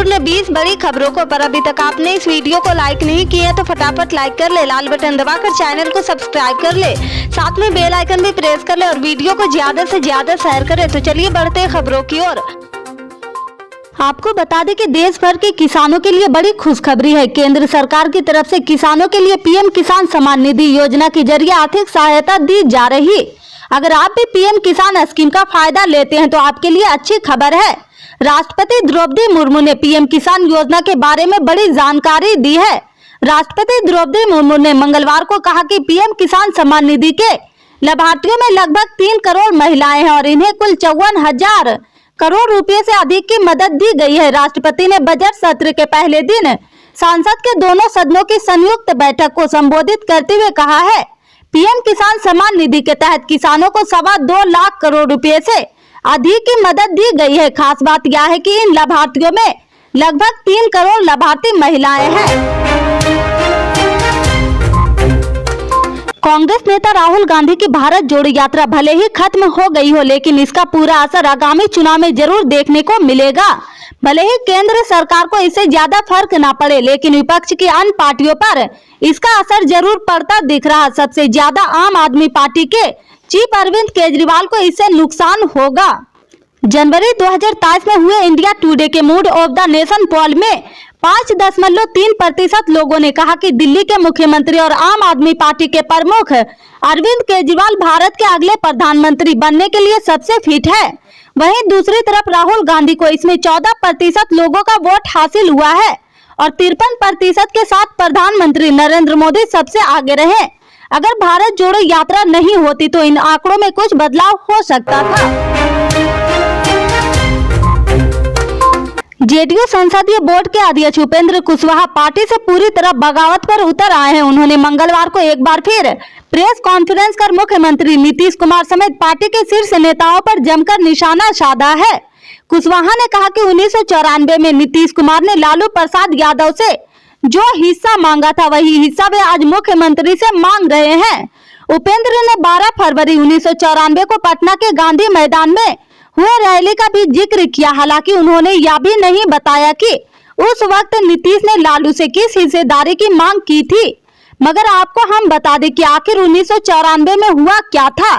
जोधपुर ने 20 बड़ी खबरों को, पर अभी तक आपने इस वीडियो को लाइक नहीं किया तो फटाफट लाइक कर ले, लाल बटन दबाकर चैनल को सब्सक्राइब कर ले, साथ में बेल आइकन भी प्रेस कर ले और वीडियो को ज्यादा से ज्यादा शेयर करें। तो चलिए बढ़ते हैं खबरों की ओर। आपको बता दें कि देश भर के किसानों के लिए बड़ी खुशखबरी है। केंद्र सरकार की तरफ से किसानों के लिए पीएम किसान सम्मान निधि योजना के जरिए आर्थिक सहायता दी जा रही। अगर आप भी पीएम किसान स्कीम का फायदा लेते हैं तो आपके लिए अच्छी खबर है। राष्ट्रपति द्रौपदी मुर्मू ने पीएम किसान योजना के बारे में बड़ी जानकारी दी है। राष्ट्रपति द्रौपदी मुर्मू ने मंगलवार को कहा कि पीएम किसान सम्मान निधि के लाभार्थियों में लगभग 3 करोड़ महिलाएं हैं और इन्हें कुल 54,000 करोड़ रुपए से अधिक की मदद दी गई है। राष्ट्रपति ने बजट सत्र के पहले दिन संसद के दोनों सदनों की संयुक्त बैठक को संबोधित करते हुए कहा है, पीएम किसान सम्मान निधि के तहत किसानों को 2.25 लाख करोड़ रुपए से अधिक की मदद दी गई है। खास बात यह है कि इन लाभार्थियों में लगभग 3 करोड़ लाभार्थी महिलाएं हैं। कांग्रेस नेता राहुल गांधी की भारत जोड़ो यात्रा भले ही खत्म हो गई हो, लेकिन इसका पूरा असर आगामी चुनाव में जरूर देखने को मिलेगा। भले ही केंद्र सरकार को इससे ज्यादा फर्क ना पड़े, लेकिन विपक्ष की अन्य पार्टियों पर इसका असर जरूर पड़ता दिख रहा। सबसे ज्यादा आम आदमी पार्टी के चीफ अरविंद केजरीवाल को इससे नुकसान होगा। जनवरी 2023 में हुए इंडिया टुडे के मूड ऑफ द नेशन पोल में 5.3% लोगों ने कहा कि दिल्ली के मुख्यमंत्री और आम आदमी पार्टी के प्रमुख अरविंद केजरीवाल भारत के अगले प्रधानमंत्री बनने के लिए सबसे फिट है। वहीं दूसरी तरफ राहुल गांधी को इसमें 14% लोगों का वोट हासिल हुआ है और 53% के साथ प्रधानमंत्री नरेंद्र मोदी सबसे आगे रहे। अगर भारत जोड़ो यात्रा नहीं होती तो इन आंकड़ों में कुछ बदलाव हो सकता था। जेडीयू संसदीय बोर्ड के अध्यक्ष उपेंद्र कुशवाहा पार्टी से पूरी तरह बगावत पर उतर आए हैं। उन्होंने मंगलवार को एक बार फिर प्रेस कॉन्फ्रेंस कर मुख्यमंत्री नीतीश कुमार समेत पार्टी के शीर्ष नेताओं पर जमकर निशाना साधा है। कुशवाहा ने कहा कि 1994 में नीतीश कुमार ने लालू प्रसाद यादव से जो हिस्सा मांगा था वही हिस्सा वे आज मुख्यमंत्री से मांग रहे हैं। उपेंद्र ने 12 फरवरी 1994 को पटना के गांधी मैदान में हुए रैली का भी जिक्र किया। हालांकि उन्होंने यह भी नहीं बताया कि उस वक्त नीतीश ने लालू से किस हिस्सेदारी की मांग की थी। मगर आपको हम बता दें कि आखिर 1994 में हुआ क्या था।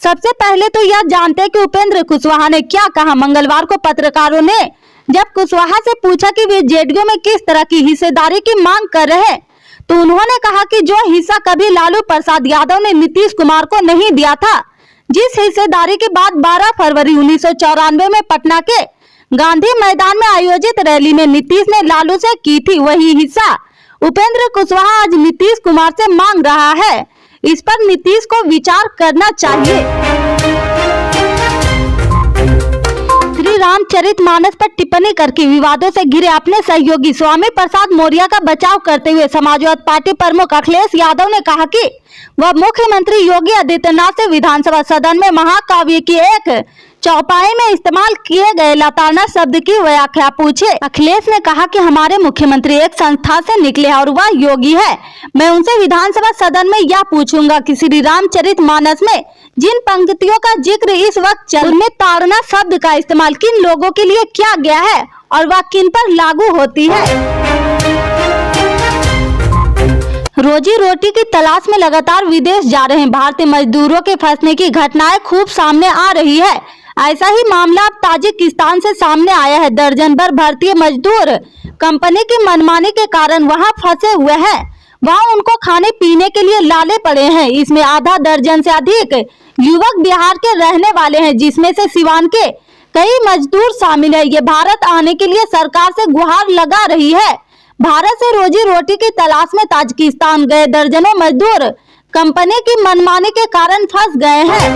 सबसे पहले तो यह जानते हैं कि उपेंद्र कुशवाहा ने क्या कहा। मंगलवार को पत्रकारों ने जब कुशवाहा से पूछा कि वे जेडीयू में किस तरह की हिस्सेदारी की मांग कर रहे हैं, तो उन्होंने कहा कि जो हिस्सा कभी लालू प्रसाद यादव ने नीतीश कुमार को नहीं दिया था, जिस हिस्सेदारी के बाद 12 फरवरी 1994 में पटना के गांधी मैदान में आयोजित रैली में नीतीश ने लालू से की थी, वही हिस्सा उपेंद्र कुशवाहा आज नीतीश कुमार से मांग रहा है। इस पर नीतीश को विचार करना चाहिए। श्री रामचरितमानस पर टिप्पणी करके विवादों से घिरे अपने सहयोगी स्वामी प्रसाद मौर्य का बचाव करते हुए समाजवादी पार्टी प्रमुख अखिलेश यादव ने कहा कि वह मुख्यमंत्री योगी आदित्यनाथ से विधानसभा सदन में महाकाव्य की एक चौपाई में इस्तेमाल किए गए लताना शब्द की व्याख्या पूछे। अखिलेश ने कहा कि हमारे मुख्यमंत्री एक संस्था से निकले हैं और वह योगी है। मैं उनसे विधानसभा सदन में यह पूछूंगा कि श्री रामचरितमानस में जिन पंक्तियों का जिक्र इस वक्त चल में ताड़ना शब्द का इस्तेमाल किन लोगों के लिए किया गया है और वह किन पर लागू होती है। रोजी रोटी की तलाश में लगातार विदेश जा रहे भारतीय मजदूरों के फंसने की घटनाएं खूब सामने आ रही है। ऐसा ही मामला अब ताजिकिस्तान से सामने आया है। दर्जन भर भारतीय मजदूर कंपनी की मनमानी के कारण वहां फंसे हुए हैं। वहां उनको खाने पीने के लिए लाले पड़े हैं। इसमें आधा दर्जन से अधिक युवक बिहार के रहने वाले हैं, जिसमें से सिवान के कई मजदूर शामिल है। ये भारत आने के लिए सरकार से गुहार लगा रही है। भारत से रोजी रोटी की तलाश में ताजिकिस्तान गए दर्जनों मजदूर कंपनी की मनमानी के कारण फंस गए हैं।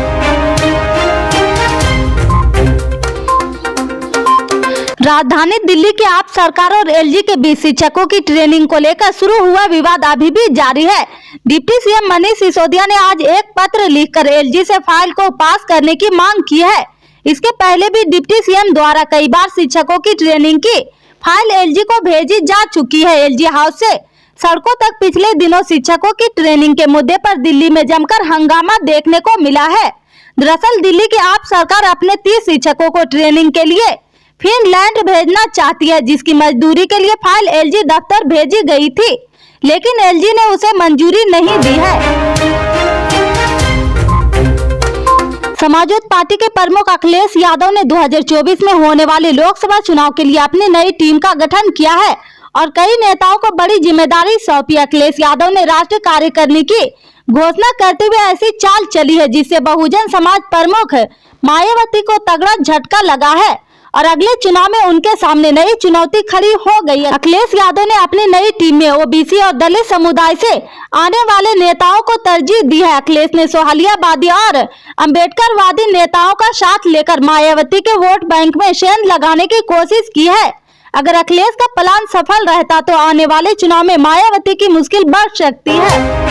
राजधानी दिल्ली के आप सरकार और एलजी के बीच शिक्षकों की ट्रेनिंग को लेकर शुरू हुआ विवाद अभी भी जारी है। डिप्टी सीएम मनीष सिसोदिया ने आज एक पत्र लिखकर एलजी से फाइल को पास करने की मांग की है। इसके पहले भी डिप्टी सीएम द्वारा कई बार शिक्षकों की ट्रेनिंग की फाइल एलजी को भेजी जा चुकी है। एलजी हाउस से सड़कों तक पिछले दिनों शिक्षकों की ट्रेनिंग के मुद्दे पर दिल्ली में जमकर हंगामा देखने को मिला है। दरअसल दिल्ली की आप सरकार अपने 30 शिक्षकों को ट्रेनिंग के लिए फिनलैंड भेजना चाहती है, जिसकी मजदूरी के लिए फाइल एलजी दफ्तर भेजी गई थी, लेकिन एलजी ने उसे मंजूरी नहीं दी है। समाजवादी पार्टी के प्रमुख अखिलेश यादव ने 2024 में होने वाले लोकसभा चुनाव के लिए अपनी नई टीम का गठन किया है और कई नेताओं को बड़ी जिम्मेदारी सौंपी। अखिलेश यादव ने राष्ट्रीय कार्यकारिणी की घोषणा करते हुए ऐसी चाल चली है जिससे बहुजन समाज प्रमुख मायावती को तगड़ा झटका लगा है और अगले चुनाव में उनके सामने नई चुनौती खड़ी हो गई है। अखिलेश यादव ने अपनी नई टीम में ओबीसी और दलित समुदाय से आने वाले नेताओं को तरजीह दी है। अखिलेश ने सोहालियावादी और अम्बेडकरवादी नेताओं का साथ लेकर मायावती के वोट बैंक में सेंध लगाने की कोशिश की है। अगर अखिलेश का प्लान सफल रहता तो आने वाले चुनाव में मायावती की मुश्किल बढ़ सकती है।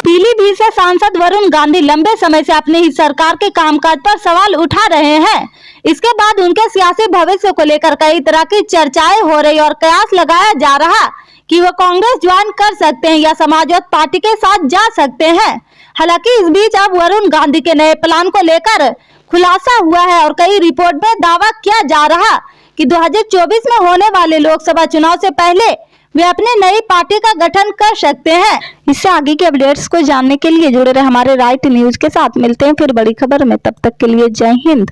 पीलीभीत से सांसद वरुण गांधी लंबे समय से अपने ही सरकार के कामकाज पर सवाल उठा रहे हैं। इसके बाद उनके सियासी भविष्य को लेकर कई तरह की चर्चाएं हो रही और कयास लगाया जा रहा कि वो कांग्रेस ज्वाइन कर सकते हैं या समाजवादी पार्टी के साथ जा सकते हैं। हालांकि इस बीच अब वरुण गांधी के नए प्लान को लेकर खुलासा हुआ है और कई रिपोर्ट में दावा किया जा रहा कि 2024 में होने वाले लोकसभा चुनाव से पहले वे अपने नई पार्टी का गठन कर सकते हैं। इससे आगे के अपडेट्स को जानने के लिए जुड़े रहे हमारे राइट न्यूज के साथ। मिलते हैं फिर बड़ी खबर में, तब तक के लिए जय हिंद।